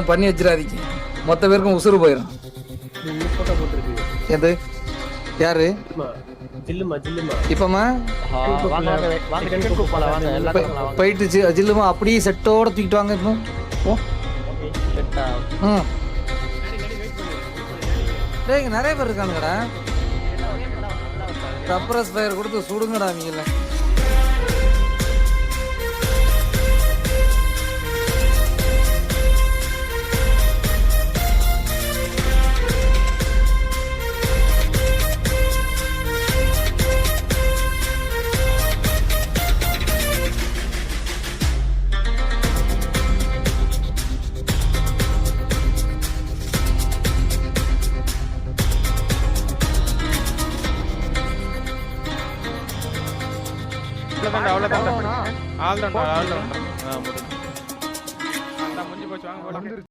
பண்ணி வச்சிடாதீங்க, மொத்த பேருக்கும் உசுறு போயிடும். எது யாரு இப்பமா போயிட்டு ஜில்லுமா அப்படியே செட்டோட தூக்கிட்டு வாங்க. இப்போ டேய் நிறைய பேர் இருக்கானுங்கடா. சப்ரஸ் ஃபயர் கொடுத்து சுடுங்கடா நீங்கள. அவ்வளவுதான் ஆல் தான் முடிஞ்சு போச்சு வாங்க.